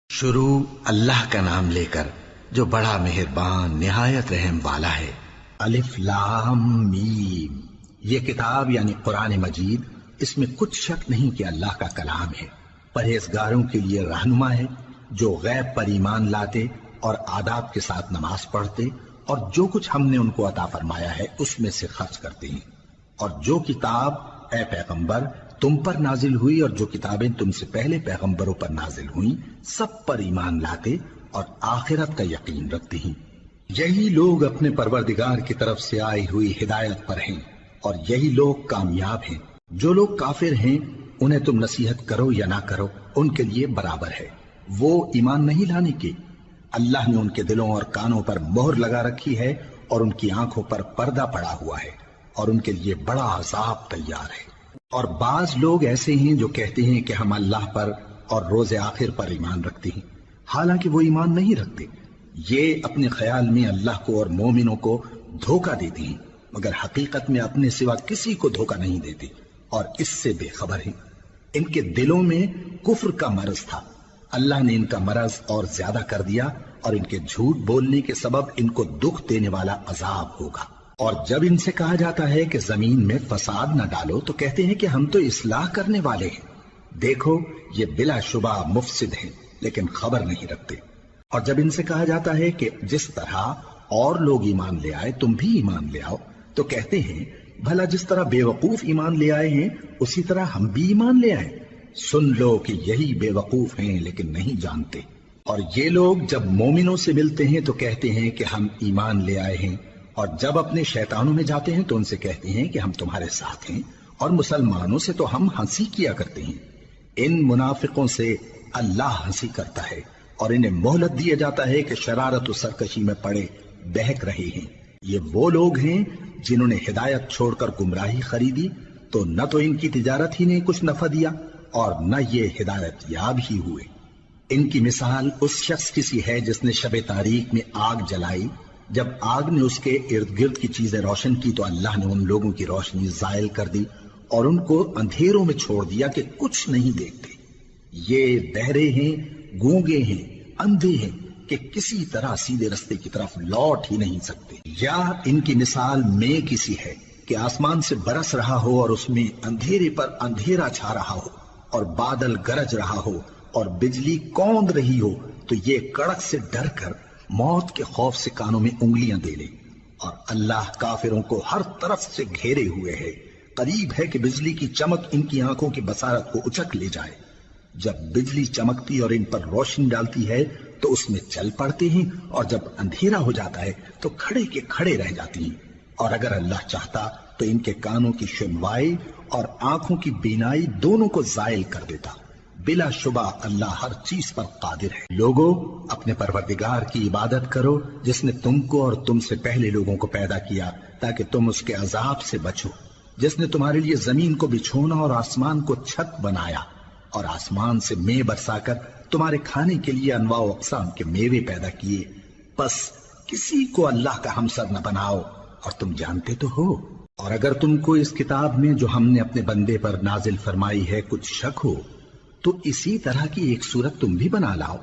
شروع اللہ کا نام لے کر جو بڑا مہربان نہایت رحم والا ہے۔ الف لام میم، یہ کتاب یعنی قرآن مجید، اس میں کچھ شک نہیں کہ اللہ کا کلام ہے، پرہیزگاروں کے لیے رہنما ہے جو غیب پر ایمان لاتے اور آداب کے ساتھ نماز پڑھتے اور جو کچھ ہم نے ان کو عطا فرمایا ہے اس میں سے خرچ کرتے ہیں، اور جو کتاب اے پیغمبر تم پر نازل ہوئی اور جو کتابیں تم سے پہلے پیغمبروں پر نازل ہوئیں سب پر ایمان لاتے اور آخرت کا یقین رکھتے ہیں۔ یہی لوگ اپنے پروردگار کی طرف سے آئی ہوئی ہدایت پر ہیں اور یہی لوگ کامیاب ہیں۔ جو لوگ کافر ہیں انہیں تم نصیحت کرو یا نہ کرو ان کے لیے برابر ہے، وہ ایمان نہیں لانے کے۔ اللہ نے ان کے دلوں اور کانوں پر مہر لگا رکھی ہے اور ان کی آنکھوں پر پردہ پڑا ہوا ہے اور ان کے لیے بڑا عذاب تیار ہے۔ اور بعض لوگ ایسے ہیں جو کہتے ہیں کہ ہم اللہ پر اور روز آخر پر ایمان رکھتے ہیں، حالانکہ وہ ایمان نہیں رکھتے۔ یہ اپنے خیال میں اللہ کو اور مومنوں کو دھوکہ دیتے ہیں، مگر حقیقت میں اپنے سوا کسی کو دھوکہ نہیں دیتے اور اس سے بے خبر ہیں۔ ان کے دلوں میں کفر کا مرض تھا، اللہ نے ان کا مرض اور زیادہ کر دیا اور ان کے جھوٹ بولنے کے سبب ان کو دکھ دینے والا عذاب ہوگا۔ اور جب ان سے کہا جاتا ہے کہ زمین میں فساد نہ ڈالو تو کہتے ہیں کہ ہم تو اصلاح کرنے والے ہیں۔ دیکھو یہ بلا شبہ مفسد ہیں لیکن خبر نہیں رکھتے۔ اور جب ان سے کہا جاتا ہے کہ جس طرح اور لوگ ایمان لے آئے تم بھی ایمان لے آؤ تو کہتے ہیں بھلا جس طرح بے وقوف ایمان لے آئے ہیں اسی طرح ہم بھی ایمان لے آئے۔ سن لو کہ یہی بے وقوف ہیں لیکن نہیں جانتے۔ اور یہ لوگ جب مومنوں سے ملتے ہیں تو کہتے ہیں کہ ہم ایمان لے آئے ہیں، اور جب اپنے شیطانوں میں جاتے ہیں تو ان سے کہتے ہیں کہ ہم تمہارے ساتھ ہیں، اور مسلمانوں سے تو ہم ہنسی کیا کرتے ہیں۔ ان منافقوں سے اللہ ہنسی کرتا ہے اور انہیں مہلت دیا جاتا ہے کہ شرارت و سرکشی میں پڑے بہک رہے ہیں۔ یہ وہ لوگ ہیں جنہوں نے ہدایت چھوڑ کر گمراہی خریدی تو نہ تو ان کی تجارت ہی نے کچھ نفع دیا اور نہ یہ ہدایت یاب ہی ہوئے۔ ان کی مثال اس شخص کی سی ہے جس نے شب تاریک میں آگ جلائی، جب آگ نے اس کے ارد گرد کی چیزیں روشن کی تو اللہ نے ان لوگوں کی روشنی زائل کر دی اور ان کو اندھیروں میں چھوڑ دیا کہ کچھ نہیں دیکھتے۔ یہ بہرے ہیں، گونگے ہیں، اندھے ہیں کہ کسی طرح سیدھے رستے کی طرف لوٹ ہی نہیں سکتے۔ یا ان کی مثال میں کسی ہے کہ آسمان سے برس رہا ہو اور اس میں اندھیرے پر اندھیرا چھا رہا ہو اور بادل گرج رہا ہو اور بجلی کوند رہی ہو تو یہ کڑک سے ڈر کر موت کے خوف سے کانوں میں انگلیاں دے لے۔ اور اللہ کافروں کو ہر طرف سے گھیرے ہوئے ہے، قریب ہے کہ بجلی کی چمک ان کی آنکھوں کی بصارت کو اچک لے جائے۔ جب بجلی چمکتی اور ان پر روشنی ڈالتی ہے تو اس میں چل پڑتے ہیں، اور جب اندھیرا ہو جاتا ہے تو کھڑے کے کھڑے رہ جاتی ہیں۔ اور اگر اللہ چاہتا تو ان کے کانوں کی سنوائی اور آنکھوں کی بینائی دونوں کو زائل کر دیتا۔ بلا شبہ اللہ ہر چیز پر قادر ہے۔ لوگوں اپنے پروردگار کی عبادت کرو جس نے تم کو اور تم سے پہلے لوگوں کو پیدا کیا تاکہ تم اس کے عذاب سے بچو، جس نے تمہارے لیے زمین کو بچھونا اور آسمان کو چھت بنایا اور آسمان سے مے برسا کر تمہارے کھانے کے لیے انواع و اقسام کے میوے پیدا کیے۔ بس کسی کو اللہ کا ہمسر نہ بناؤ اور تم جانتے تو ہو۔ اور اگر تم کو اس کتاب میں جو ہم نے اپنے بندے پر نازل فرمائی ہے کچھ شک ہو تو اسی طرح کی ایک صورت تم بھی بنا لاؤ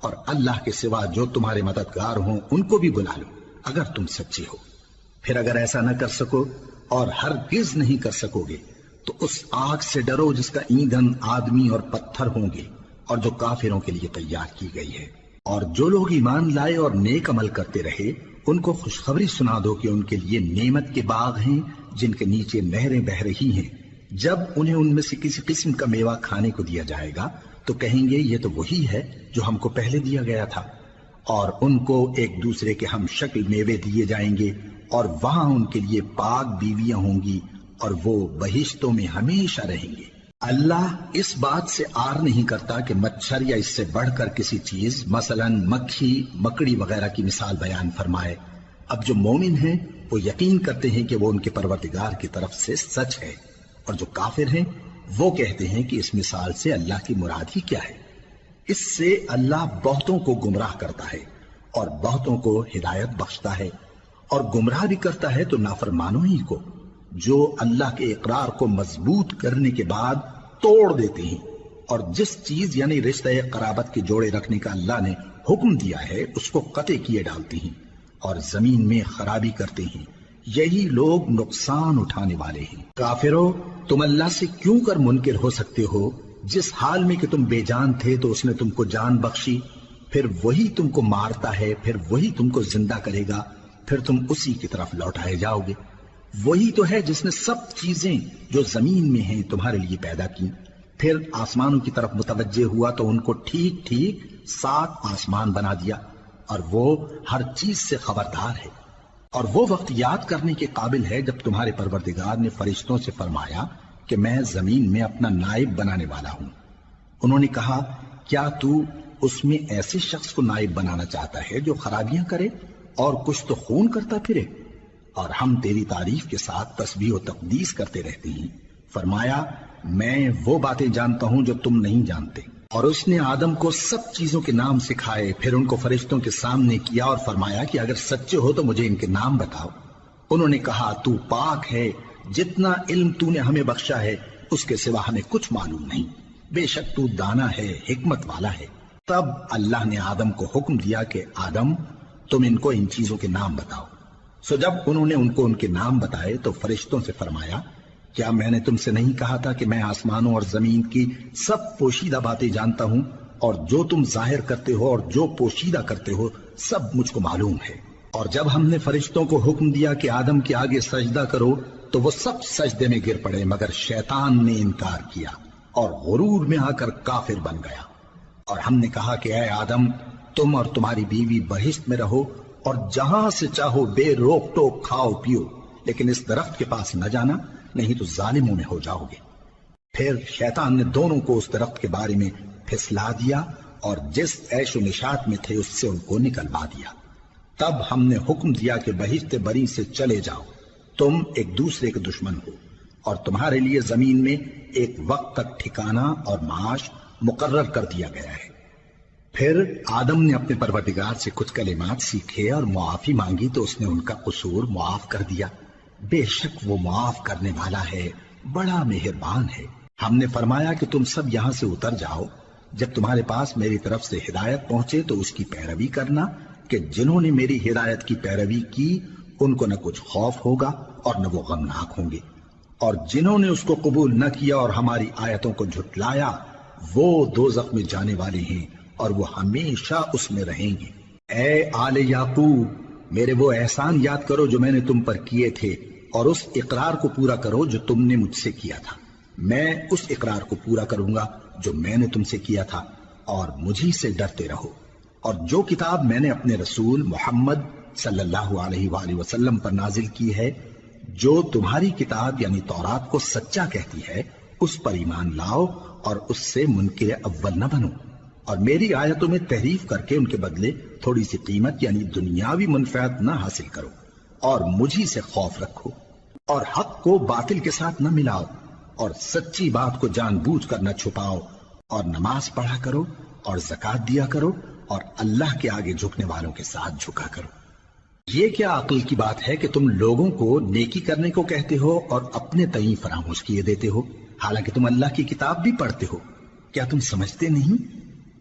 اور اللہ کے سوا جو تمہارے مددگار ہوں ان کو بھی بلا لو اگر تم سچے ہو۔ پھر اگر ایسا نہ کر سکو اور ہرگز نہیں کر سکو گے تو اس آگ سے ڈرو جس کا ایندھن آدمی اور پتھر ہوں گے اور جو کافروں کے لیے تیار کی گئی ہے۔ اور جو لوگ ایمان لائے اور نیک عمل کرتے رہے ان کو خوشخبری سنا دو کہ ان کے لیے نعمت کے باغ ہیں جن کے نیچے نہریں بہ رہی ہیں۔ جب انہیں ان میں سے کسی قسم کا میوہ کھانے کو دیا جائے گا تو کہیں گے یہ تو وہی ہے جو ہم کو پہلے دیا گیا تھا، اور ان کو ایک دوسرے کے ہم شکل میوے دیے جائیں گے اور وہاں ان کے لیے پاک بیویاں ہوں گی اور وہ بہشتوں میں ہمیشہ رہیں گے۔ اللہ اس بات سے آر نہیں کرتا کہ مچھر یا اس سے بڑھ کر کسی چیز مثلا مکھی مکڑی وغیرہ کی مثال بیان فرمائے۔ اب جو مومن ہیں وہ یقین کرتے ہیں کہ وہ ان کے پروردگار کی طرف سے سچ ہے، اور جو کافر ہیں وہ کہتے ہیں کہ اس مثال سے اللہ کی مراد ہی کیا ہے۔ اس سے اللہ بہتوں کو گمراہ کرتا ہے اور بہتوں کو ہدایت بخشتا ہے، اور گمراہ بھی کرتا ہے تو نافرمانوں ہی کو، جو اللہ کے اقرار کو مضبوط کرنے کے بعد توڑ دیتے ہیں اور جس چیز یعنی رشتہ قرابت کے جوڑے رکھنے کا اللہ نے حکم دیا ہے اس کو قطع کیے ڈالتی ہیں اور زمین میں خرابی کرتے ہیں، یہی لوگ نقصان اٹھانے والے ہیں۔ کافرو، تم اللہ سے کیوں کر منکر ہو سکتے ہو؟ جس حال میں کہ تم بے جان تھے تو اس نے تم کو جان بخشی، پھر وہی تم کو مارتا ہے، پھر وہی تم کو زندہ کرے گا، پھر تم اسی کی طرف لوٹائے جاؤ گے۔ وہی تو ہے جس نے سب چیزیں جو زمین میں ہیں تمہارے لیے پیدا کی، پھر آسمانوں کی طرف متوجہ ہوا تو ان کو ٹھیک ٹھیک 7 آسمان بنا دیا، اور وہ ہر چیز سے خبردار ہے۔ اور وہ وقت یاد کرنے کے قابل ہے جب تمہارے پروردگار نے فرشتوں سے فرمایا کہ میں زمین میں اپنا نائب بنانے والا ہوں۔ انہوں نے کہا، کیا تو اس میں ایسے شخص کو نائب بنانا چاہتا ہے جو خرابیاں کرے اور کچھ تو خون کرتا پھرے؟ اور ہم تیری تعریف کے ساتھ تسبیح و تقدیس کرتے رہتے ہیں۔ فرمایا، میں وہ باتیں جانتا ہوں جو تم نہیں جانتے۔ اور اس نے آدم کو سب چیزوں کے نام سکھائے، پھر ان کو فرشتوں کے سامنے کیا اور فرمایا کہ اگر سچے ہو تو مجھے ان کے نام بتاؤ۔ انہوں نے کہا، تو پاک ہے، جتنا علم تو نے ہمیں بخشا ہے اس کے سوا ہمیں کچھ معلوم نہیں، بے شک تو دانا ہے، حکمت والا ہے۔ تب اللہ نے آدم کو حکم دیا کہ آدم، تم ان کو ان چیزوں کے نام بتاؤ۔ سو جب انہوں نے ان کو ان کے نام بتائے تو فرشتوں سے فرمایا، کیا میں نے تم سے نہیں کہا تھا کہ میں آسمانوں اور زمین کی سب پوشیدہ باتیں جانتا ہوں، اور جو تم ظاہر کرتے ہو اور جو پوشیدہ کرتے ہو سب مجھ کو معلوم ہے۔ اور جب ہم نے فرشتوں کو حکم دیا کہ آدم کے آگے سجدہ کرو تو وہ سب سجدے میں گر پڑے مگر شیطان نے انکار کیا اور غرور میں آ کر کافر بن گیا۔ اور ہم نے کہا کہ اے آدم، تم اور تمہاری بیوی بہشت میں رہو اور جہاں سے چاہو بے روک ٹوک کھاؤ پیو، لیکن اس درخت کے پاس نہ جانا، نہیں تو ظالموں میں ہو جاؤ گے۔ پھر شیطان نے دونوں کو اس درخت کے بارے میں پھسلا دیا اور جس عیش و نشاط میں تھے اس سے ان کو نکلوا دیا۔ تب ہم نے حکم دیا کہ بہشت بری سے چلے جاؤ، تم ایک دوسرے کے دشمن ہو، اور تمہارے لیے زمین میں ایک وقت تک ٹھکانہ اور معاش مقرر کر دیا گیا ہے۔ پھر آدم نے اپنے پروردگار سے کچھ کلمات سیکھے اور معافی مانگی تو اس نے ان کا قصور معاف کر دیا۔ بے شک وہ معاف کرنے والا ہے، بڑا مہربان ہے۔ ہم نے فرمایا کہ تم سب یہاں سے اتر جاؤ، جب تمہارے پاس میری طرف سے ہدایت پہنچے تو اس کی پیروی کرنا، کہ جنہوں نے میری ہدایت کی پیروی کی ان کو نہ کچھ خوف ہوگا اور نہ وہ غمناک ہوں گے، اور جنہوں نے اس کو قبول نہ کیا اور ہماری آیتوں کو جھٹلایا وہ دوزخ میں جانے والے ہیں اور وہ ہمیشہ اس میں رہیں گے۔ اے آل یعقوب، میرے وہ احسان یاد کرو جو میں نے تم پر کیے تھے، اور اس اقرار کو پورا کرو جو تم نے مجھ سے کیا تھا۔ میں اس اقرار کو پورا کروں گا جو میں نے تم سے کیا تھا، اور مجھی سے ڈرتے رہو۔ اور جو کتاب میں نے اپنے رسول محمد صلی اللہ علیہ وآلہ وسلم پر نازل کی ہے، جو تمہاری کتاب یعنی تورات کو سچا کہتی ہے، اس پر ایمان لاؤ اور اس سے منکر اول نہ بنو، اور میری آیتوں میں تحریف کر کے ان کے بدلے تھوڑی سی قیمت یعنی دنیاوی منفعت نہ حاصل کرو، اور مجھی سے خوف رکھو، اور حق کو باطل کے ساتھ نہ ملاؤ، اور سچی بات کو جان بوجھ کر نہ چھپاؤ، اور نماز پڑھا کرو اور زکوٰۃ دیا کرو، اور اللہ کے آگے جھکنے والوں کے ساتھ جھکا کرو۔ یہ کیا عقل کی بات ہے کہ تم لوگوں کو نیکی کرنے کو کہتے ہو اور اپنے تئیں فراموش کیے دیتے ہو، حالانکہ تم اللہ کی کتاب بھی پڑھتے ہو؟ کیا تم سمجھتے نہیں؟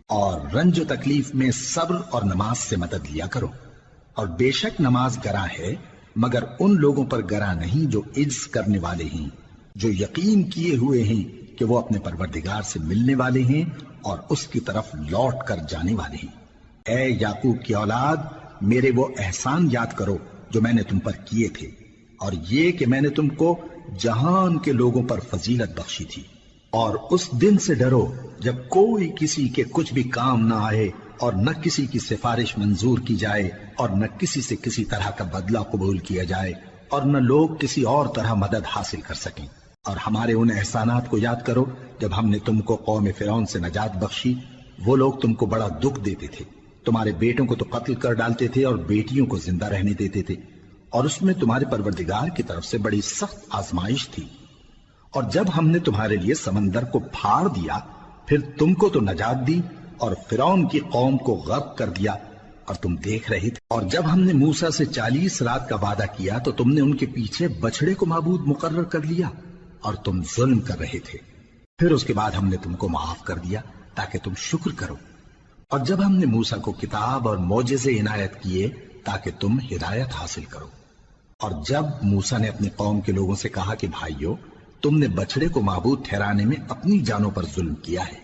اور رنج و تکلیف میں صبر اور نماز سے مدد لیا کرو، اور بے شک نماز گراں ہے مگر ان لوگوں پر گراں نہیں جو عجز کرنے والے ہیں، جو یقین کیے ہوئے ہیں کہ وہ اپنے پروردگار سے ملنے والے ہیں اور اس کی طرف لوٹ کر جانے والے ہیں۔ اے یعقوب کی اولاد، میرے وہ احسان یاد کرو جو میں نے تم پر کیے تھے، اور یہ کہ میں نے تم کو جہان کے لوگوں پر فضیلت بخشی تھی۔ اور اس دن سے ڈرو جب کوئی کسی کے کچھ بھی کام نہ آئے، اور نہ کسی کی سفارش منظور کی جائے، اور نہ کسی سے کسی طرح کا بدلہ قبول کیا جائے، اور نہ لوگ کسی اور طرح مدد حاصل کر سکیں۔ اور ہمارے ان احسانات کو یاد کرو جب ہم نے تم کو قوم فرعون سے نجات بخشی۔ وہ لوگ تم کو بڑا دکھ دیتے تھے، تمہارے بیٹوں کو تو قتل کر ڈالتے تھے اور بیٹیوں کو زندہ رہنے دیتے تھے، اور اس میں تمہارے پروردگار کی طرف سے بڑی سخت آزمائش تھی۔ اور جب ہم نے تمہارے لیے سمندر کو پھاڑ دیا، پھر تم کو تو نجات دی اور فرعون کی قوم کو غرق کر دیا، اور تم دیکھ رہے تھے۔ اور جب ہم نے موسیٰ سے 40 رات کا وعدہ کیا تو تم نے ان کے پیچھے بچڑے کو معبود مقرر کر لیا، اور تم ظلم کر رہے تھے۔ پھر اس کے بعد ہم نے تم کو معاف کر دیا تاکہ تم شکر کرو، اور جب ہم نے موسیٰ کو کتاب اور معجزے عنایت کیے تاکہ تم ہدایت حاصل کرو۔ اور جب موسیٰ نے اپنی قوم کے لوگوں سے کہا کہ بھائیو، تم نے بچڑے کو معبود ٹھہرانے میں اپنی جانوں پر ظلم کیا ہے،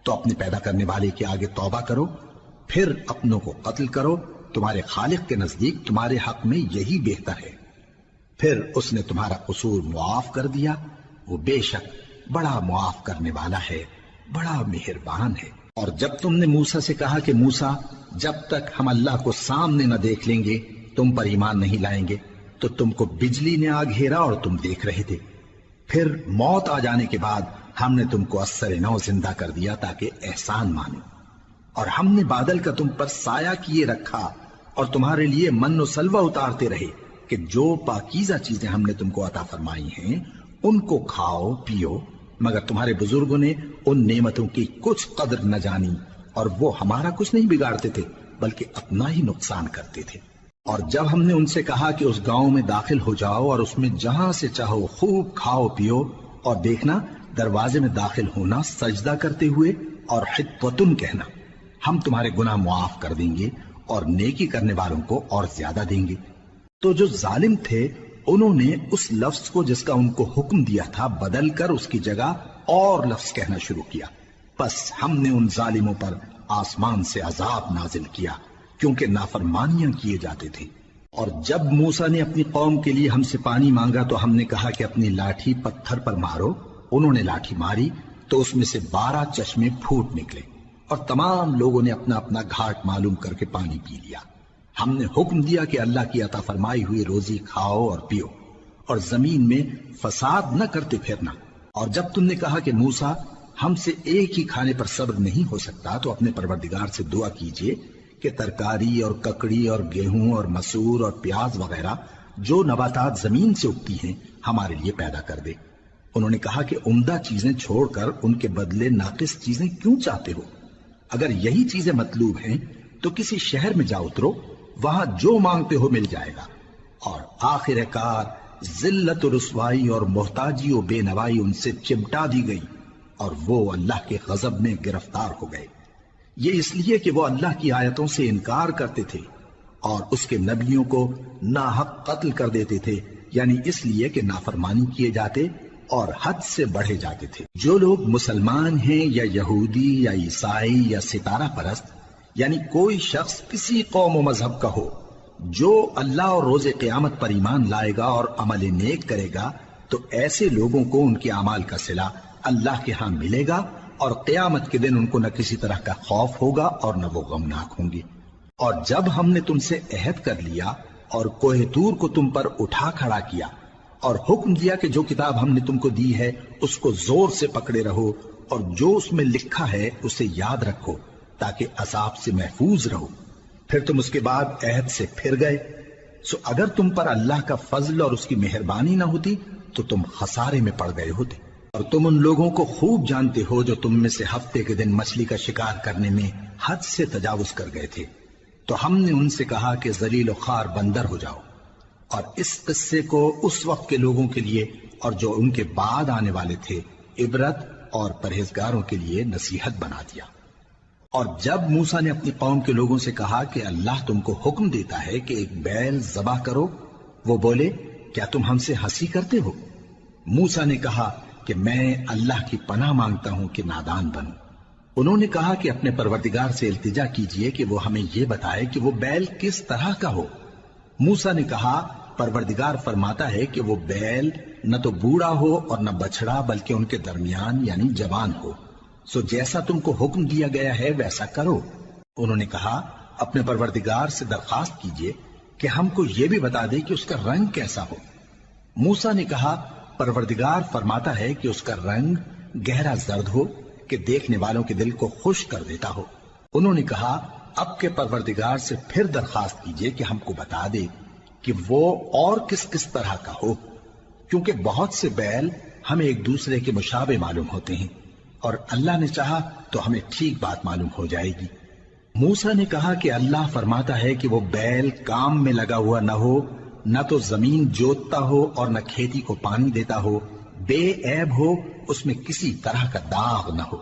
تو اپنے پیدا کرنے والے کے آگے توبہ کرو، پھر اپنوں کو قتل کرو، تمہارے خالق کے نزدیک تمہارے حق میں یہی بہتر ہے۔ پھر اس نے تمہارا قصور معاف کر دیا، وہ بے شک بڑا معاف کرنے والا ہے، بڑا مہربان ہے۔ اور جب تم نے موسیٰ سے کہا کہ موسیٰ، جب تک ہم اللہ کو سامنے نہ دیکھ لیں گے تم پر ایمان نہیں لائیں گے، تو تم کو بجلی نے آ گھیرا اور تم دیکھ رہے تھے۔ پھر موت آ جانے کے بعد ہم نے تم کو اثر نو زندہ کر دیا تاکہ احسان مانو، اور ہم نے بادل کا تم پر سایہ کیے رکھا اور تمہارے لیے من و سلوہ اتارتے رہے کہ جو پاکیزہ چیزیں ہم نے تم کو عطا فرمائی ہیں ان کو کھاؤ پیو، مگر تمہارے بزرگوں نے ان نعمتوں کی کچھ قدر نہ جانی، اور وہ ہمارا کچھ نہیں بگاڑتے تھے بلکہ اپنا ہی نقصان کرتے تھے۔ اور جب ہم نے ان سے کہا کہ اس گاؤں میں داخل ہو جاؤ اور اس میں جہاں سے چاہو خوب کھاؤ پیو، اور دیکھنا دروازے میں داخل ہونا سجدہ کرتے ہوئے اور حطوۃ کہنا، ہم تمہارے گناہ معاف کر دیں گے اور نیکی کرنے والوں کو اور زیادہ دیں گے۔ تو جو ظالم تھے انہوں نے اس لفظ کو جس کا ان کو حکم دیا تھا بدل کر اس کی جگہ اور لفظ کہنا شروع کیا، پس ہم نے ان ظالموں پر آسمان سے عذاب نازل کیا کیونکہ نافرمانیاں کیے جاتے تھے۔ اور جب موسیٰ نے اپنی قوم کے لیے ہم سے پانی مانگا تو ہم نے کہا کہ اپنی لاٹھی پتھر پر مارو، انہوں نے لاٹھی ماری تو اس میں سے 12 چشمے پھوٹ نکلے، اور تمام لوگوں نے اپنا اپنا گھاٹ معلوم کر کے پانی پی لیا۔ ہم نے حکم دیا کہ اللہ کی عطا فرمائی ہوئی روزی کھاؤ اور پیو، اور زمین میں فساد نہ کرتے پھرنا۔ اور جب تم نے کہا کہ موسیٰ، ہم سے ایک ہی کھانے پر صبر نہیں ہو سکتا، تو اپنے پروردگار سے دعا کیجئے کہ ترکاری اور ککڑی اور گیہوں اور مسور اور پیاز وغیرہ جو نباتات زمین سے اگتی ہیں ہمارے لیے پیدا کر دے۔ انہوں نے کہا کہ عمدہ چیزیں چھوڑ کر ان کے بدلے ناقص چیزیں کیوں چاہتے ہو؟ اگر یہی چیزیں مطلوب ہیں تو کسی شہر میں جا اترو، وہاں جو مانگتے ہو مل جائے گا۔ اور آخر کار ذلت و رسوائی اور محتاجی و بے نوائی ان سے چمٹا دی گئی، اور وہ اللہ کے غضب میں گرفتار ہو گئے۔ یہ اس لیے کہ وہ اللہ کی آیتوں سے انکار کرتے تھے اور اس کے نبیوں کو ناحق قتل کر دیتے تھے، یعنی اس لیے کہ نافرمانی کیے جاتے اور حد سے بڑھے جاتے تھے۔ جو لوگ مسلمان ہیں یا یہودی یا عیسائی یا ستارہ پرست، یعنی کوئی شخص کسی قوم و مذہب کا ہو، جو اللہ اور روز قیامت پر ایمان لائے گا اور عمل نیک کرے گا، تو ایسے لوگوں کو ان کے اعمال کا صلہ اللہ کے ہاں ملے گا، اور قیامت کے دن ان کو نہ کسی طرح کا خوف ہوگا اور نہ وہ غمناک ہوں گے۔ اور جب ہم نے تم سے عہد کر لیا اور کوہ طور کو تم پر اٹھا کھڑا کیا اور حکم دیا کہ جو کتاب ہم نے تم کو دی ہے اس کو زور سے پکڑے رہو، اور جو اس میں لکھا ہے اسے یاد رکھو تاکہ عذاب سے محفوظ رہو، پھر تم اس کے بعد عہد سے پھر گئے، سو اگر تم پر اللہ کا فضل اور اس کی مہربانی نہ ہوتی تو تم خسارے میں پڑ گئے ہوتے۔ اور تم ان لوگوں کو خوب جانتے ہو جو تم میں سے ہفتے کے دن مچھلی کا شکار کرنے میں حد سے تجاوز کر گئے تھے، تو ہم نے ان سے کہا کہ ذلیل و خوار بندر ہو جاؤ، اور اس قصے کو اس وقت کے لوگوں کے لیے اور جو ان کے بعد آنے والے تھے عبرت اور پرہیزگاروں کے لیے نصیحت بنا دیا۔ اور جب موسیٰ نے اپنی قوم کے لوگوں سے کہا کہ اللہ تم کو حکم دیتا ہے کہ ایک بیل ذبح کرو، وہ بولے کیا تم ہم سے ہنسی کرتے ہو؟ موسیٰ نے کہا کہ میں اللہ کی پناہ مانگتا ہوں کہ نادان بنوں۔ انہوں نے کہا کہ اپنے پروردگار سے التجا کیجئے کہ وہ ہمیں یہ بتائے کہ وہ بیل کس طرح کا ہو۔ موسیٰ نے کہا پروردگار فرماتا ہے کہ وہ بیل نہ تو بوڑھا ہو اور نہ بچڑا بلکہ ان کے درمیان یعنی جوان ہو، سو جیسا تم کو حکم دیا گیا ہے ویسا کرو۔ انہوں نے کہا اپنے پروردگار سے درخواست کیجئے کہ ہم کو یہ بھی بتا دے کہ اس کا رنگ کیسا ہو۔ موسیٰ نے کہا پروردگار فرماتا ہے کہ اس کا رنگ گہرا زرد ہو کہ دیکھنے والوں کے دل کو خوش کر دیتا ہو۔ انہوں نے کہا اب کے پروردگار سے پھر درخواست کیجئے کہ ہم کو بتا دے کہ وہ اور کس کس طرح کا ہو، کیونکہ بہت سے بیل ہمیں ایک دوسرے کے مشابہ معلوم ہوتے ہیں، اور اللہ نے چاہا تو ہمیں ٹھیک بات معلوم ہو جائے گی۔ موسیٰ نے کہا کہ اللہ فرماتا ہے کہ وہ بیل کام میں لگا ہوا نہ ہو، نہ تو زمین جوتتا ہو اور نہ کھیتی کو پانی دیتا ہو، بے عیب ہو، اس میں کسی طرح کا داغ نہ ہو۔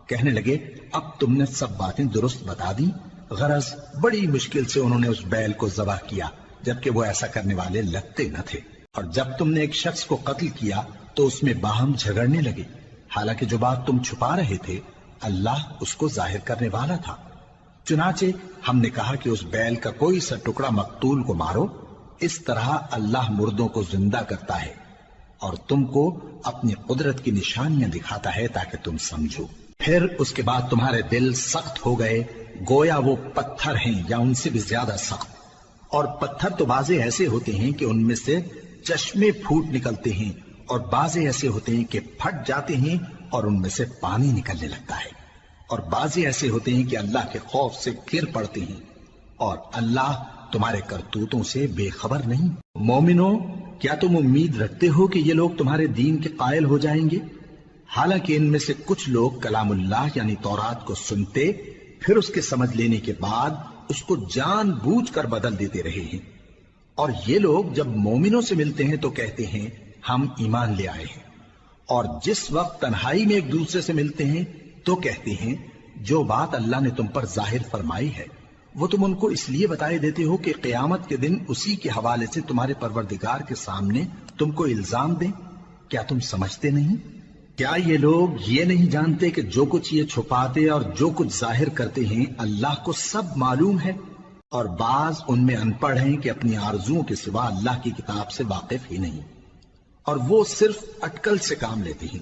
کہنے لگے اب تم نے سب باتیں درست بتا دی۔ غرض بڑی مشکل سے انہوں نے اس بیل کو ذبح کیا، جبکہ وہ ایسا کرنے والے لگتے نہ تھے۔ اور جب تم نے ایک شخص کو قتل کیا تو اس میں باہم جھگڑنے لگے، حالانکہ جو بات تم چھپا رہے تھے اللہ اس کو ظاہر کرنے والا تھا۔ چنانچہ ہم نے کہا کہ اس بیل کا کوئی سا ٹکڑا مقتول کو مارو، اس طرح اللہ مردوں کو زندہ کرتا ہے اور تم کو اپنی قدرت کی نشانیاں دکھاتا ہے تاکہ تم سمجھو۔ پھر اس کے بعد تمہارے دل سخت ہو گئے، گویا وہ پتھر ہیں یا ان سے بھی زیادہ سخت۔ اور پتھر تو بعضے ایسے ہوتے ہیں کہ ان میں سے چشمے پھوٹ نکلتے ہیں، اور بعضے ایسے ہوتے ہیں کہ پھٹ جاتے ہیں اور ان میں سے پانی نکلنے لگتا ہے، اور بعضے ایسے ہوتے ہیں کہ اللہ کے خوف سے گر پڑتے ہیں، اور اللہ تمہارے کرتوتوں سے بے خبر نہیں۔ مومنو، کیا تم امید رکھتے ہو کہ یہ لوگ تمہارے دین کے قائل ہو جائیں گے؟ حالانکہ ان میں سے کچھ لوگ کلام اللہ یعنی تورات کو سنتے، پھر اس کے سمجھ لینے کے بعد اس کو جان بوجھ کر بدل دیتے رہے ہیں۔ اور یہ لوگ جب مومنوں سے ملتے ہیں تو کہتے ہیں ہم ایمان لے آئے ہیں، اور جس وقت تنہائی میں ایک دوسرے سے ملتے ہیں تو کہتے ہیں جو بات اللہ نے تم پر ظاہر فرمائی ہے وہ تم ان کو اس لیے بتائے دیتے ہو کہ قیامت کے دن اسی کے حوالے سے تمہارے پروردگار کے سامنے تم کو الزام دیں۔ کیا تم سمجھتے نہیں؟ کیا یہ لوگ یہ نہیں جانتے کہ جو کچھ یہ چھپاتے اور جو کچھ ظاہر کرتے ہیں اللہ کو سب معلوم ہے؟ اور بعض ان میں ان پڑھ ہیں کہ اپنی آرزوؤں کے سوا اللہ کی کتاب سے واقف ہی نہیں، اور وہ صرف اٹکل سے کام لیتے ہیں۔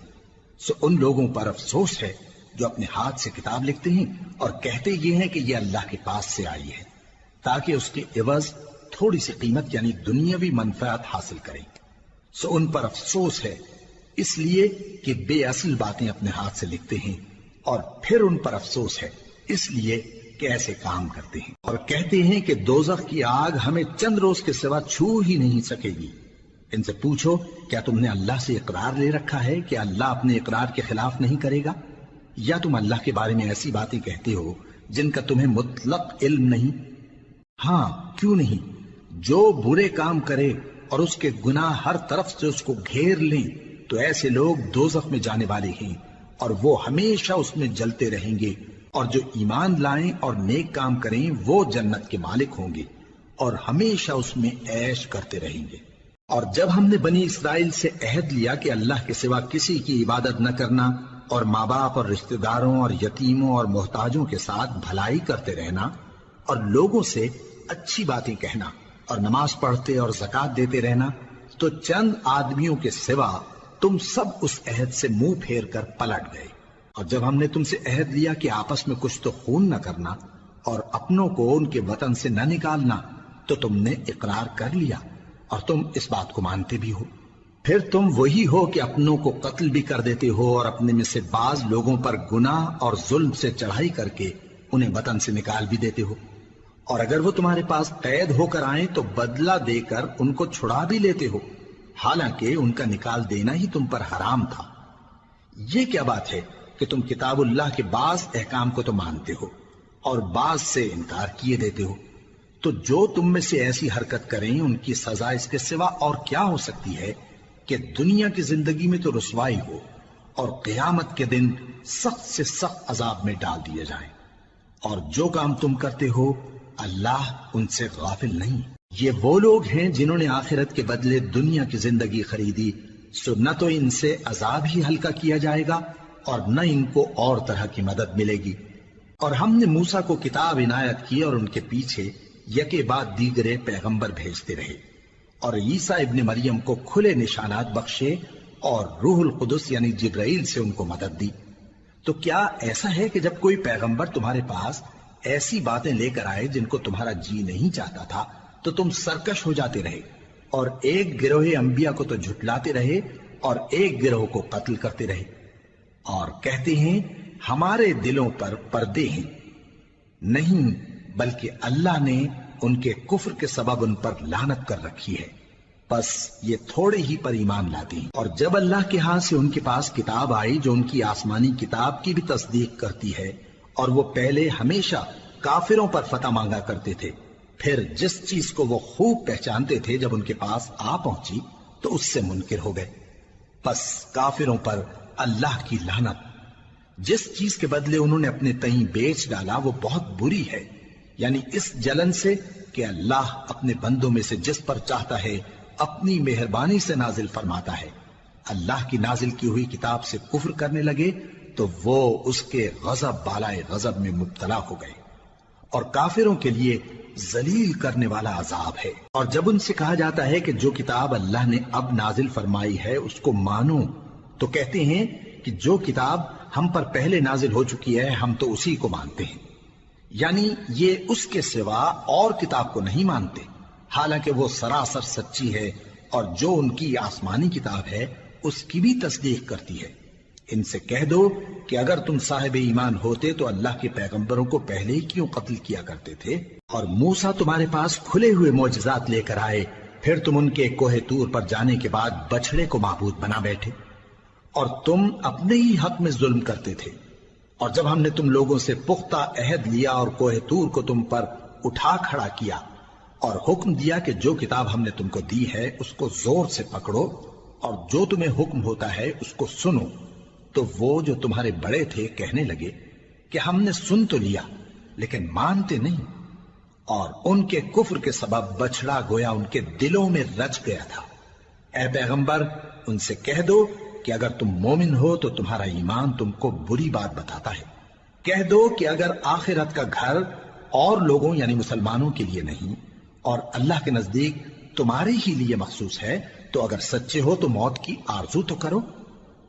سو ان لوگوں پر افسوس ہے جو اپنے ہاتھ سے کتاب لکھتے ہیں اور کہتے یہ ہیں کہ یہ اللہ کے پاس سے آئی ہے، تاکہ اس کے عوض تھوڑی سی قیمت یعنی دنیاوی منفعت حاصل کریں۔ سو ان پر افسوس ہے اس لیے کہ بے اصل باتیں اپنے ہاتھ سے لکھتے ہیں، اور پھر ان پر افسوس ہے اس لیے کہ ایسے کام کرتے ہیں، اور کہتے ہیں کہ دوزخ کی آگ ہمیں چند روز کے سوا چھو ہی نہیں سکے گی۔ ان سے پوچھو کیا تم نے اللہ سے اقرار لے رکھا ہے کہ اللہ اپنے اقرار کے خلاف نہیں کرے گا؟ یا تم اللہ کے بارے میں ایسی باتیں کہتے ہو جن کا تمہیں مطلق علم نہیں؟ ہاں کیوں نہیں، جو برے کام کرے اور اس کے گناہ ہر طرف سے اس کو گھیر لیں تو ایسے لوگ دوزخ میں جانے والے ہیں، اور وہ ہمیشہ اس میں جلتے رہیں گے، اور جو ایمان لائیں اور نیک کام کریں وہ جنت کے مالک ہوں گے اور ہمیشہ اس میں عیش کرتے رہیں گے۔ اور جب ہم نے بنی اسرائیل سے عہد لیا کہ اللہ کے سوا کسی کی عبادت نہ کرنا، اور ماں باپ اور رشتہ داروں اور یتیموں اور محتاجوں کے ساتھ بھلائی کرتے رہنا، اور لوگوں سے اچھی باتیں کہنا، اور نماز پڑھتے اور زکوٰۃ دیتے رہنا، تو چند آدمیوں کے سوا تم سب اس عہد سے منہ پھیر کر پلٹ گئے۔ اور جب ہم نے تم سے عہد لیا کہ آپس میں کچھ تو خون نہ کرنا اور اپنوں کو ان کے وطن سے نہ نکالنا، تو تم نے اقرار کر لیا اور تم اس بات کو مانتے بھی ہو۔ پھر تم وہی ہو کہ اپنوں کو قتل بھی کر دیتے ہو اور اپنے میں سے بعض لوگوں پر گناہ اور ظلم سے چڑھائی کر کے انہیں وطن سے نکال بھی دیتے ہو، اور اگر وہ تمہارے پاس قید ہو کر آئیں تو بدلہ دے کر ان کو چھڑا بھی لیتے ہو، حالانکہ ان کا نکال دینا ہی تم پر حرام تھا۔ یہ کیا بات ہے کہ تم کتاب اللہ کے بعض احکام کو تو مانتے ہو اور بعض سے انکار کیے دیتے ہو؟ تو جو تم میں سے ایسی حرکت کریں ان کی سزا اس کے سوا اور کیا ہو سکتی ہے کہ دنیا کی زندگی میں تو رسوائی ہو اور قیامت کے دن سخت سے سخت عذاب میں ڈال دیے جائیں۔ اور جو کام تم کرتے ہو اللہ ان سے غافل نہیں۔ یہ وہ لوگ ہیں جنہوں نے آخرت کے بدلے دنیا کی زندگی خریدی، سو نہ تو ان سے عذاب ہی ہلکا کیا جائے گا اور نہ ان کو اور طرح کی مدد ملے گی۔ اور ہم نے موسیٰ کو کتاب عنایت کی اور ان کے پیچھے یکے بعد دیگرے پیغمبر بھیجتے رہے، اور عیسیٰ ابن مریم کو کھلے نشانات بخشے اور روح القدس یعنی جبرائیل سے ان کو مدد دی۔ تو کیا ایسا ہے کہ جب کوئی پیغمبر تمہارے پاس ایسی باتیں لے کر آئے جن کو تمہارا جی نہیں چاہتا تھا تو تم سرکش ہو جاتے رہے، اور ایک گروہ انبیاء کو تو جھٹلاتے رہے اور ایک گروہ کو قتل کرتے رہے، اور کہتے ہیں ہمارے دلوں پر پردے ہیں؟ نہیں، بلکہ اللہ نے ان کے کفر کے سبب ان پر لعنت کر رکھی ہے، بس یہ تھوڑے ہی پر ایمان لاتے ہیں۔ اور جب اللہ کے ہاں سے ان کے پاس کتاب آئی جو ان کی آسمانی کتاب کی بھی تصدیق کرتی ہے، اور وہ پہلے ہمیشہ کافروں پر فتح مانگا کرتے تھے، پھر جس چیز کو وہ خوب پہچانتے تھے جب ان کے پاس آ پہنچی تو اس سے منکر ہو گئے۔ بس کافروں پر اللہ کی لعنت۔ جس چیز کے بدلے انہوں نے اپنے تئیں بیچ ڈالا وہ بہت بری ہے، یعنی اس جلن سے کہ اللہ اپنے بندوں میں سے جس پر چاہتا ہے اپنی مہربانی سے نازل فرماتا ہے۔ اللہ کی نازل کی ہوئی کتاب سے کفر کرنے لگے تو وہ اس کے غضب بالائے غضب میں مبتلا ہو گئے، اور کافروں کے لیے ذلیل کرنے والا عذاب ہے۔ اور جب ان سے کہا جاتا ہے کہ جو کتاب اللہ نے اب نازل فرمائی ہے اس کو مانو، تو کہتے ہیں کہ جو کتاب ہم پر پہلے نازل ہو چکی ہے ہم تو اسی کو مانتے ہیں، یعنی یہ اس کے سوا اور کتاب کو نہیں مانتے، حالانکہ وہ سراسر سچی ہے، اور جو ان کی آسمانی کتاب ہے اس کی بھی تصدیق کرتی ہے۔ ان سے کہہ دو کہ اگر تم صاحب ایمان ہوتے تو اللہ کے پیغمبروں کو پہلے ہی کیوں قتل کیا کرتے تھے؟ اور موسیٰ تمہارے پاس کھلے ہوئے معجزات لے کر آئے، پھر تم ان کے کوہ طور پر جانے کے بعد بچڑے کو معبود بنا بیٹھے، اور تم اپنے ہی حق میں ظلم کرتے تھے۔ اور جب ہم نے تم لوگوں سے پختہ عہد لیا اور کوہ طور کو تم پر اٹھا کھڑا کیا اور حکم دیا کہ جو کتاب ہم نے تم کو دی ہے اس کو زور سے پکڑو اور جو تمہیں حکم ہوتا ہے اس کو سنو، تو وہ جو تمہارے بڑے تھے کہنے لگے کہ ہم نے سن تو لیا لیکن مانتے نہیں، اور ان کے کفر کے سبب بچڑا گویا ان کے دلوں میں رچ گیا تھا۔ اے پیغمبر ان سے کہہ دو کہ اگر تم مومن ہو تو تمہارا ایمان تم کو بری بات بتاتا ہے۔ کہہ دو کہ اگر آخرت کا گھر اور لوگوں یعنی مسلمانوں کے لیے نہیں اور اللہ کے نزدیک تمہارے ہی لیے مخصوص ہے تو اگر سچے ہو تو موت کی آرزو تو کرو،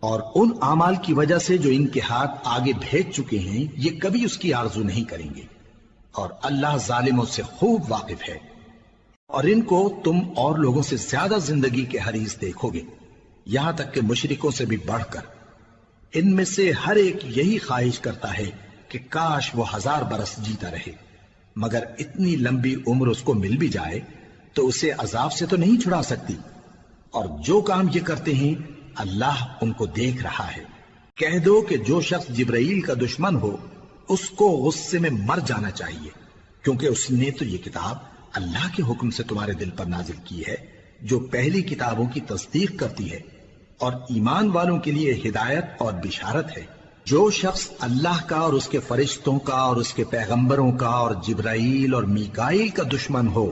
اور ان اعمال کی وجہ سے جو ان کے ہاتھ آگے بھیج چکے ہیں یہ کبھی اس کی آرزو نہیں کریں گے، اور اللہ ظالموں سے خوب واقف ہے۔ اور ان کو تم اور لوگوں سے زیادہ زندگی کے حریص دیکھو گے، یہاں تک کہ مشرکوں سے بھی بڑھ کر۔ ان میں سے ہر ایک یہی خواہش کرتا ہے کہ کاش وہ 1000 برس جیتا رہے، مگر اتنی لمبی عمر اس کو مل بھی جائے تو اسے عذاب سے تو نہیں چھڑا سکتی، اور جو کام یہ کرتے ہیں اللہ ان کو دیکھ رہا ہے۔ کہہ دو کہ جو شخص جبرائیل کا دشمن ہو اس کو غصے میں مر جانا چاہیے، کیونکہ اس نے تو یہ کتاب اللہ کے حکم سے تمہارے دل پر نازل کی ہے جو پہلی کتابوں کی تصدیق کرتی ہے، اور ایمان والوں کے لیے ہدایت اور بشارت ہے۔ جو شخص اللہ کا اور اس کے فرشتوں کا اور اس کے پیغمبروں کا اور جبرائیل اور میکائیل کا دشمن ہو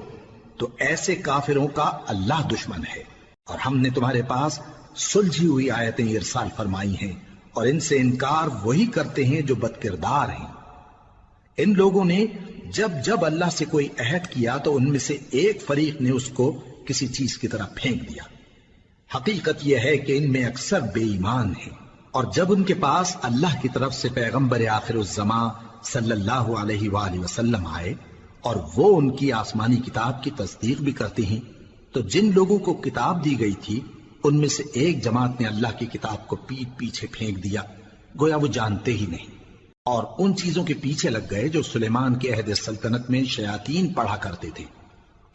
تو ایسے کافروں کا اللہ دشمن ہے۔ اور ہم نے تمہارے پاس سلجھی ہوئی آیتیں ارسال فرمائی ہیں، اور ان سے انکار وہی کرتے ہیں جو بد کردار ہیں۔ ان لوگوں نے جب جب اللہ سے کوئی عہد کیا تو ان میں سے ایک فریق نے اس کو کسی چیز کی طرح پھینک دیا۔ حقیقت یہ ہے کہ ان میں اکثر بے ایمان ہیں، اور جب ان کے پاس اللہ کی طرف سے پیغمبر آخر الزماں صلی اللہ علیہ وآلہ وسلم آئے اور وہ ان کی آسمانی کتاب کی تصدیق بھی کرتے ہیں، تو جن لوگوں کو کتاب دی گئی تھی ان میں سے ایک جماعت نے اللہ کی کتاب کو پیٹ پیچھے پھینک دیا، گویا وہ جانتے ہی نہیں، اور ان چیزوں کے پیچھے لگ گئے جو سلیمان کے عہد سلطنت میں شیاطین پڑھا کرتے تھے۔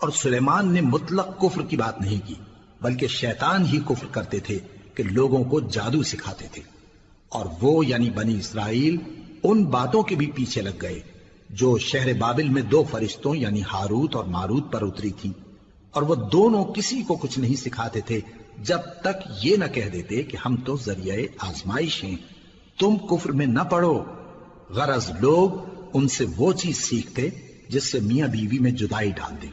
اور سلیمان نے مطلق کفر کی بات نہیں کی، بلکہ شیطان ہی کفر کرتے تھے کہ لوگوں کو جادو سکھاتے تھے، اور وہ یعنی بنی اسرائیل ان باتوں کے بھی پیچھے لگ گئے جو شہر بابل میں 2 فرشتوں یعنی ہاروت اور ماروت پر اتری تھی، اور وہ دونوں کسی کو کچھ نہیں سکھاتے تھے جب تک یہ نہ کہہ دیتے کہ ہم تو ذریعہ آزمائش ہیں، تم کفر میں نہ پڑو۔ غرض لوگ ان سے وہ چیز سیکھتے جس سے میاں بیوی میں جدائی ڈال دیں،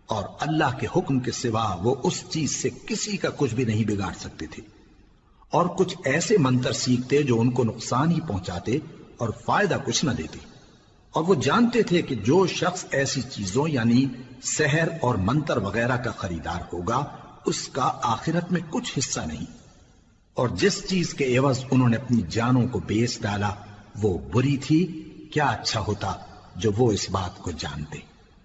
اور اللہ کے حکم کے سوا وہ اس چیز سے کسی کا کچھ بھی نہیں بگاڑ سکتے تھے، اور کچھ ایسے منتر سیکھتے جو ان کو نقصان ہی پہنچاتے اور فائدہ کچھ نہ دیتے، اور وہ جانتے تھے کہ جو شخص ایسی چیزوں یعنی سحر اور منتر وغیرہ کا خریدار ہوگا اس کا آخرت میں کچھ حصہ نہیں، اور جس چیز کے عوض انہوں نے اپنی جانوں کو بیچ ڈالا وہ بری تھی، کیا اچھا ہوتا جو وہ اس بات کو جانتے۔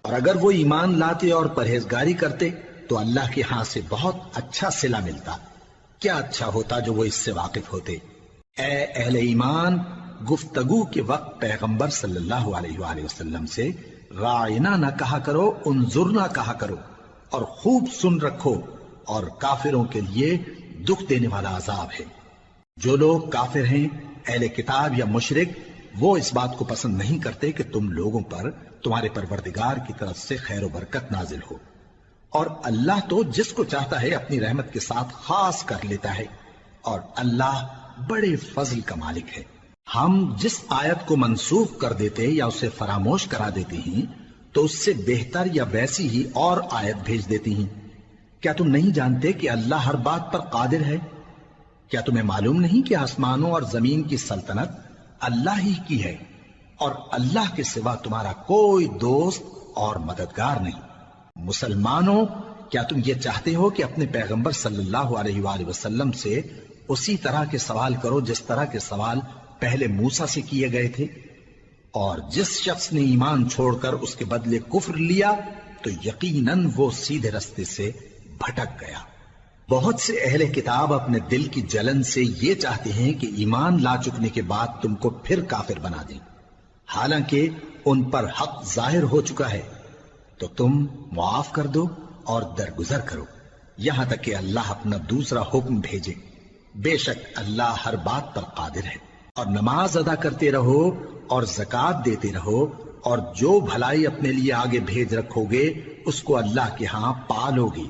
اور اگر وہ ایمان لاتے اور پرہیزگاری کرتے تو اللہ کے ہاں سے بہت اچھا صلہ ملتا، کیا اچھا ہوتا جو وہ اس سے واقف ہوتے۔ اے اہل ایمان، گفتگو کے وقت پیغمبر صلی اللہ علیہ وآلہ وسلم سے رائنا نہ کہا کرو، انظرنا کہا کرو، اور خوب سن رکھو، اور کافروں کے لیے دکھ دینے والا عذاب ہے۔ جو لوگ کافر ہیں، اہل کتاب یا مشرک، وہ اس بات کو پسند نہیں کرتے کہ تم لوگوں پر تمہارے پروردگار کی طرف سے خیر و برکت نازل ہو، اور اللہ تو جس کو چاہتا ہے اپنی رحمت کے ساتھ خاص کر لیتا ہے، اور اللہ بڑے فضل کا مالک ہے۔ ہم جس آیت کو منسوخ کر دیتے یا اسے فراموش کرا دیتے ہیں تو اس سے بہتر یا ویسی ہی اور آیت بھیج دیتی ہیں۔ کیا تم نہیں جانتے کہ اللہ ہر بات پر قادر ہے؟ کیا تمہیں معلوم نہیں کہ آسمانوں اور زمین کی سلطنت اللہ ہی کی ہے اور اللہ کے سوا تمہارا کوئی دوست اور مددگار نہیں؟ مسلمانوں، کیا تم یہ چاہتے ہو کہ اپنے پیغمبر صلی اللہ علیہ وآلہ وسلم سے اسی طرح کے سوال کرو جس طرح کے سوال پہلے موسیٰ سے کیے گئے تھے؟ اور جس شخص نے ایمان چھوڑ کر اس کے بدلے کفر لیا تو یقیناً وہ سیدھے رستے سے بھٹک گیا۔ بہت سے اہل کتاب اپنے دل کی جلن سے یہ چاہتے ہیں کہ ایمان لا چکنے کے بعد تم کو پھر کافر بنا دیں، حالانکہ ان پر حق ظاہر ہو چکا ہے۔ تو تم معاف کر دو اور درگزر کرو یہاں تک کہ اللہ اپنا دوسرا حکم بھیجے۔ بے شک اللہ ہر بات پر قادر ہے۔ اور نماز ادا کرتے رہو اور زکوٰۃ دیتے رہو، اور جو بھلائی اپنے لیے آگے بھیج رکھو گے اس کو اللہ کے ہاں پالو گے۔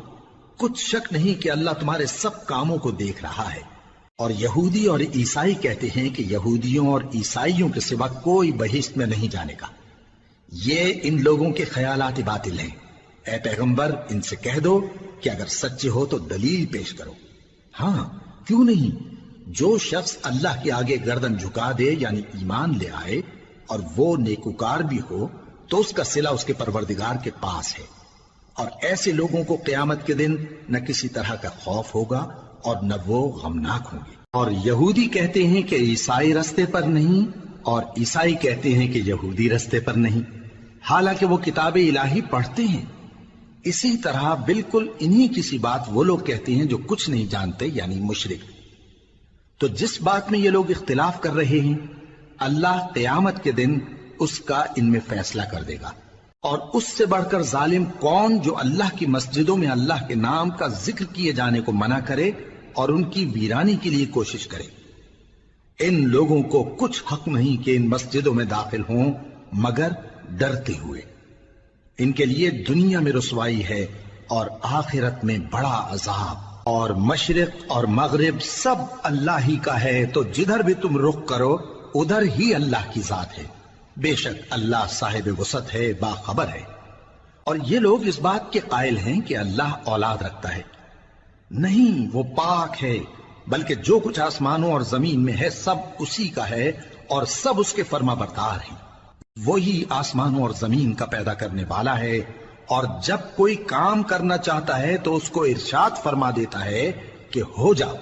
کچھ شک نہیں کہ اللہ تمہارے سب کاموں کو دیکھ رہا ہے۔ اور یہودی اور عیسائی کہتے ہیں کہ یہودیوں اور عیسائیوں کے سوا کوئی بہشت میں نہیں جانے کا۔ یہ ان لوگوں کے خیالات باطل ہیں۔ اے پیغمبر، ان سے کہہ دو کہ اگر سچے ہو تو دلیل پیش کرو۔ ہاں، کیوں نہیں؟ جو شخص اللہ کے آگے گردن جھکا دے یعنی ایمان لے آئے اور وہ نیکوکار بھی ہو تو اس کا صلہ اس کے پروردگار کے پاس ہے۔ اور ایسے لوگوں کو قیامت کے دن نہ کسی طرح کا خوف ہوگا اور نہ وہ غمناک ہوں گے۔ اور یہودی کہتے ہیں کہ عیسائی رستے پر نہیں، اور عیسائی کہتے ہیں کہ یہودی رستے پر نہیں، حالانکہ وہ کتاب الہی پڑھتے ہیں۔ اسی طرح بالکل انہی کسی بات وہ لوگ کہتے ہیں جو کچھ نہیں جانتے یعنی مشرک۔ تو جس بات میں یہ لوگ اختلاف کر رہے ہیں اللہ قیامت کے دن اس کا ان میں فیصلہ کر دے گا۔ اور اس سے بڑھ کر ظالم کون جو اللہ کی مسجدوں میں اللہ کے نام کا ذکر کیے جانے کو منع کرے اور ان کی ویرانی کے لیے کوشش کرے۔ ان لوگوں کو کچھ حق نہیں کہ ان مسجدوں میں داخل ہوں مگر ڈرتے ہوئے۔ ان کے لیے دنیا میں رسوائی ہے اور آخرت میں بڑا عذاب۔ اور مشرق اور مغرب سب اللہ ہی کا ہے، تو جدھر بھی تم رخ کرو ادھر ہی اللہ کی ذات ہے۔ بے شک اللہ صاحب وسعت ہے، باخبر ہے۔ اور یہ لوگ اس بات کے قائل ہیں کہ اللہ اولاد رکھتا ہے۔ نہیں، وہ پاک ہے، بلکہ جو کچھ آسمانوں اور زمین میں ہے سب اسی کا ہے اور سب اس کے فرما بردار ہیں۔ وہی آسمانوں اور زمین کا پیدا کرنے والا ہے، اور جب کوئی کام کرنا چاہتا ہے تو اس کو ارشاد فرما دیتا ہے کہ ہو جاؤ،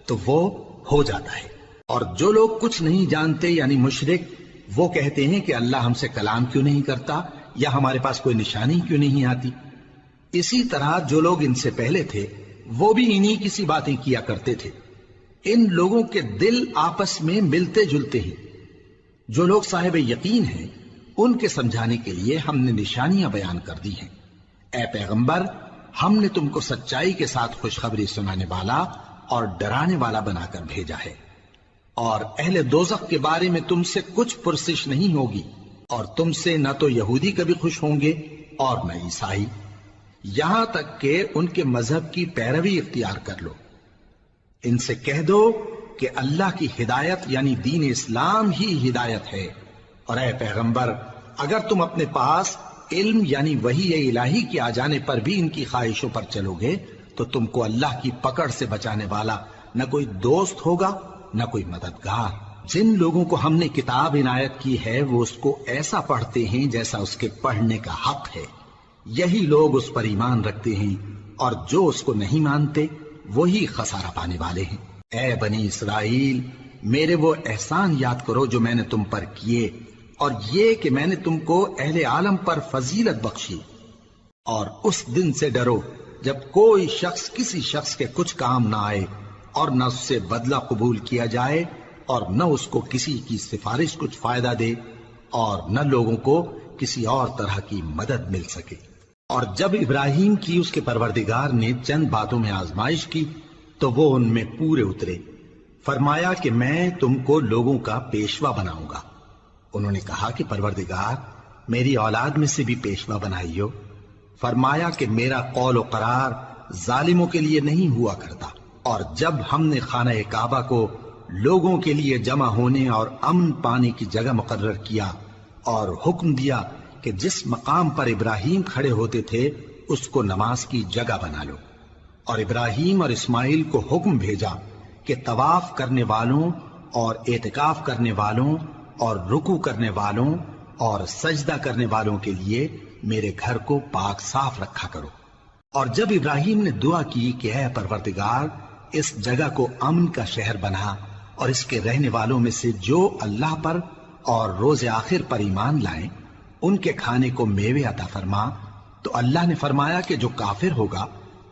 تو وہ ہو جاتا ہے۔ اور جو لوگ کچھ نہیں جانتے یعنی مشرک، وہ کہتے ہیں کہ اللہ ہم سے کلام کیوں نہیں کرتا یا ہمارے پاس کوئی نشانی کیوں نہیں آتی۔ اسی طرح جو لوگ ان سے پہلے تھے وہ بھی انہی کسی باتیں کیا کرتے تھے۔ ان لوگوں کے دل آپس میں ملتے جلتے ہیں۔ جو لوگ صاحب یقین ہیں ان کے سمجھانے کے لیے ہم نے نشانیاں بیان کر دی ہیں۔ اے پیغمبر، ہم نے تم کو سچائی کے ساتھ خوشخبری سنانے والا اور ڈرانے والا بنا کر بھیجا ہے۔ اور اہل دوزخ کے بارے میں تم سے کچھ پرسش نہیں ہوگی، اور تم سے نہ تو یہودی کبھی خوش ہوں گے اور نہ عیسائی، یہاں تک کہ ان کے مذہب کی پیروی اختیار کر لو۔ ان سے کہہ دو کہ اللہ کی ہدایت یعنی دین اسلام ہی ہدایت ہے۔ اور اے پیغمبر، اگر تم اپنے پاس علم یعنی وحی الہی کے آ جانے پر بھی ان کی خواہشوں پر چلو گے تو تم کو اللہ کی پکڑ سے بچانے والا نہ کوئی دوست ہوگا نہ کوئی مددگار۔ جن لوگوں کو ہم نے کتاب عنایت کی ہے وہ اس کو ایسا پڑھتے ہیں جیسا اس کے پڑھنے کا حق ہے، یہی لوگ اس پر ایمان رکھتے ہیں، اور جو اس کو نہیں مانتے وہی خسارہ پانے والے ہیں۔ اے بنی اسرائیل، میرے وہ احسان یاد کرو جو میں نے تم پر کیے، اور یہ کہ میں نے تم کو اہل عالم پر فضیلت بخشی۔ اور اس دن سے ڈرو جب کوئی شخص کسی شخص کے کچھ کام نہ آئے اور نہ اس سے بدلہ قبول کیا جائے اور نہ اس کو کسی کی سفارش کچھ فائدہ دے اور نہ لوگوں کو کسی اور طرح کی مدد مل سکے۔ اور جب ابراہیم کی اس کے پروردگار نے چند باتوں میں آزمائش کی تو وہ ان میں پورے اترے۔ فرمایا کہ میں تم کو لوگوں کا پیشوا بناؤں گا۔ انہوں نے کہا کہ پروردگار، میری اولاد میں سے بھی پیشوا بنائی ہو۔ فرمایا کہ میرا قول و قرار ظالموں کے لیے نہیں ہوا کرتا، اور جب ہم نے خانہ کعبہ کو لوگوں کے لیے جمع ہونے اور امن پانے کی جگہ مقرر کیا اور حکم دیا کہ جس مقام پر ابراہیم کھڑے ہوتے تھے اس کو نماز کی جگہ بنا لو، اور ابراہیم اور اسماعیل کو حکم بھیجا کہ طواف کرنے والوں اور اعتکاف کرنے والوں اور رکوع کرنے والوں اور سجدہ کرنے والوں کے لیے میرے گھر کو پاک صاف رکھا کرو۔ اور جب ابراہیم نے دعا کی کہ اے پروردگار اس جگہ کو امن کا شہر بنا اور اس کے رہنے والوں میں سے جو اللہ پر اور روز آخر پر ایمان لائیں ان کے کھانے کو میوے عطا فرما، تو اللہ نے فرمایا کہ جو کافر ہوگا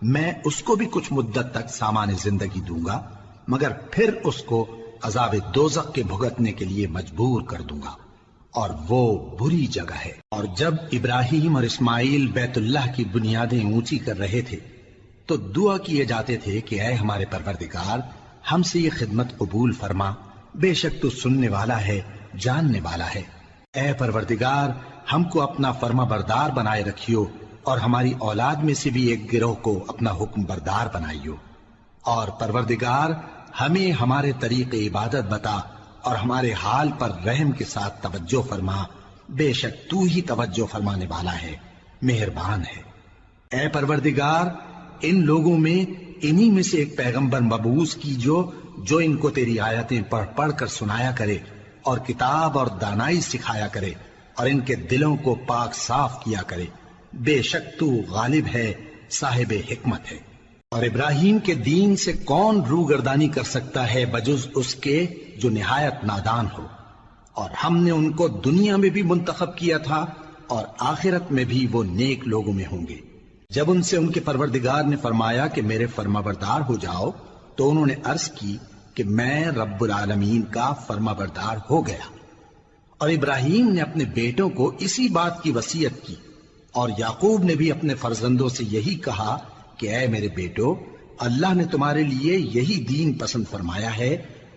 میں اس کو بھی کچھ مدت تک سامان زندگی دوں گا، مگر پھر اس کو عذاب دوزخ کے بھگتنے کے لیے مجبور کر دوں گا، اور وہ بری جگہ ہے۔ اور جب ابراہیم اور اسماعیل بیت اللہ کی بنیادیں اونچی کر رہے تھے تو دعا کیے جاتے تھے کہ اے ہمارے پروردگار ہم سے یہ خدمت قبول فرما، بے شک تو سننے والا ہے، جاننے والا ہے۔ اے پروردگار ہم کو اپنا فرما بردار بنائے رکھیو، اور ہماری اولاد میں سے بھی ایک گروہ کو اپنا حکم بردار بنائیو، اور پروردگار ہمیں ہمارے طریق عبادت بتا اور ہمارے حال پر رحم کے ساتھ توجہ فرما، بے شک تو ہی توجہ فرمانے والا ہے، مہربان ہے۔ اے پروردگار ان لوگوں میں انہی میں سے ایک پیغمبر مبعوث کی جو ان کو تیری آیتیں پڑھ پڑھ کر سنایا کرے اور کتاب اور دانائی سکھایا کرے اور ان کے دلوں کو پاک صاف کیا کرے، بے شک تو غالب ہے، صاحب حکمت ہے۔ اور ابراہیم کے دین سے کون روگردانی کر سکتا ہے بجز اس کے جو نہایت نادان ہو، اور ہم نے ان کو دنیا میں بھی منتخب کیا تھا اور آخرت میں بھی وہ نیک لوگوں میں ہوں گے۔ جب ان سے ان کے پروردگار نے فرمایا کہ میرے فرما بردار ہو جاؤ تو انہوں نے عرض کی کہ میں رب العالمین کا فرما بردار ہو گیا۔ اور ابراہیم نے اپنے بیٹوں کو اسی بات کی وصیت کی، اور یعقوب نے بھی اپنے فرزندوں سے یہی کہا کہ اے میرے بیٹو، اللہ نے تمہارے لیے یہی دین پسند فرمایا ہے،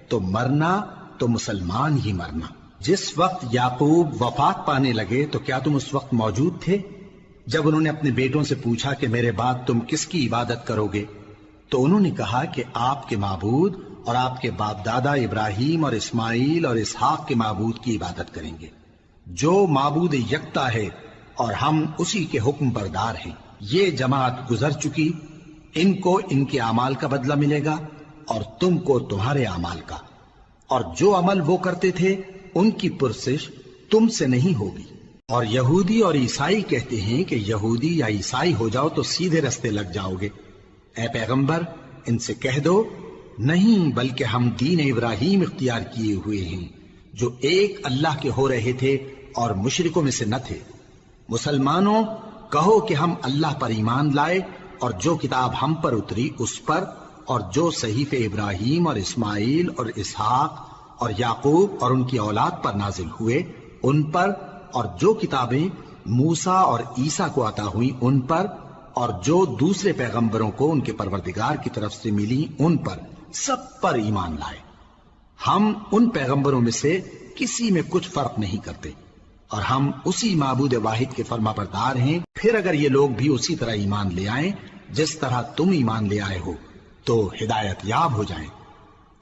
تو مرنا تو مسلمان ہی مرنا۔ جس وقت یعقوب وفات پانے لگے تو کیا تم اس وقت موجود تھے جب انہوں نے اپنے بیٹوں سے پوچھا کہ میرے بعد تم کس کی عبادت کرو گے؟ تو انہوں نے کہا کہ آپ کے معبود اور آپ کے باپ دادا ابراہیم اور اسماعیل اور اسحاق کے معبود کی عبادت کریں گے، جو معبود یکتا ہے اور ہم اسی کے حکم بردار ہیں۔ یہ جماعت گزر چکی، ان کو ان کے اعمال کا بدلہ ملے گا اور تم کو تمہارے اعمال کا، اور جو عمل وہ کرتے تھے ان کی پرسش تم سے نہیں ہوگی۔ اور یہودی اور عیسائی کہتے ہیں کہ یہودی یا عیسائی ہو جاؤ تو سیدھے رستے لگ جاؤ گے۔ اے پیغمبر ان سے کہہ دو نہیں، بلکہ ہم دین ابراہیم اختیار کیے ہوئے ہیں جو ایک اللہ کے ہو رہے تھے اور مشرکوں میں سے نہ تھے۔ مسلمانوں کہو کہ ہم اللہ پر ایمان لائے اور جو کتاب ہم پر اتری اس پر، اور جو صحیفے ابراہیم اور اسماعیل اور اسحاق اور یعقوب اور ان کی اولاد پر نازل ہوئے ان پر، اور جو کتابیں موسیٰ اور عیسیٰ کو عطا ہوئیں ان پر، اور جو دوسرے پیغمبروں کو ان کے پروردگار کی طرف سے ملی ان پر، سب پر ایمان لائے۔ ہم ان پیغمبروں میں سے کسی میں کچھ فرق نہیں کرتے، اور ہم اسی معبود واحد کے فرما بردار ہیں۔ پھر اگر یہ لوگ بھی اسی طرح ایمان لے آئیں جس طرح تم ایمان لے آئے ہو تو ہدایت یاب ہو جائیں،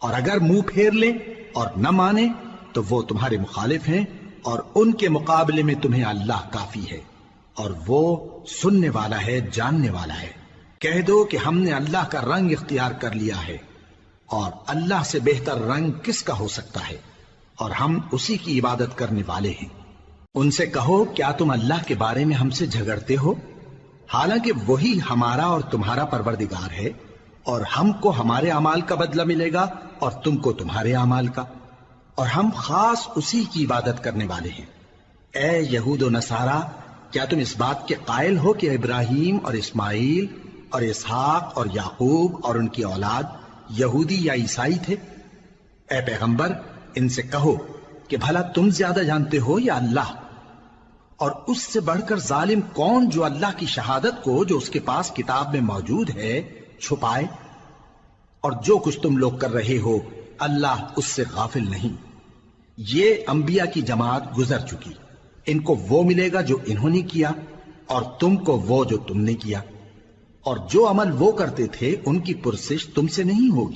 اور اگر منہ پھیر لیں اور نہ مانیں تو وہ تمہارے مخالف ہیں، اور ان کے مقابلے میں تمہیں اللہ کافی ہے، اور وہ سننے والا ہے، جاننے والا ہے۔ کہہ دو کہ ہم نے اللہ کا رنگ اختیار کر لیا ہے، اور اللہ سے بہتر رنگ کس کا ہو سکتا ہے، اور ہم اسی کی عبادت کرنے والے ہیں۔ ان سے کہو کیا تم اللہ کے بارے میں ہم سے جھگڑتے ہو، حالانکہ وہی ہمارا اور تمہارا پروردگار ہے، اور ہم کو ہمارے اعمال کا بدلہ ملے گا اور تم کو تمہارے اعمال کا، اور ہم خاص اسی کی عبادت کرنے والے ہیں۔ اے یہود و نصارا، کیا تم اس بات کے قائل ہو کہ ابراہیم اور اسماعیل اور اسحاق اور یعقوب اور ان کی اولاد یہودی یا عیسائی تھے؟ اے پیغمبر ان سے کہو کہ بھلا تم زیادہ جانتے ہو یا اللہ؟ اور اس سے بڑھ کر ظالم کون جو اللہ کی شہادت کو جو اس کے پاس کتاب میں موجود ہے چھپائے؟ اور جو کچھ تم لوگ کر رہے ہو اللہ اس سے غافل نہیں۔ یہ انبیاء کی جماعت گزر چکی، ان کو وہ ملے گا جو انہوں نے کیا، اور تم کو وہ جو تم نے کیا۔ اور جو عمل وہ کرتے تھے ان کی پرسش تم سے نہیں ہوگی۔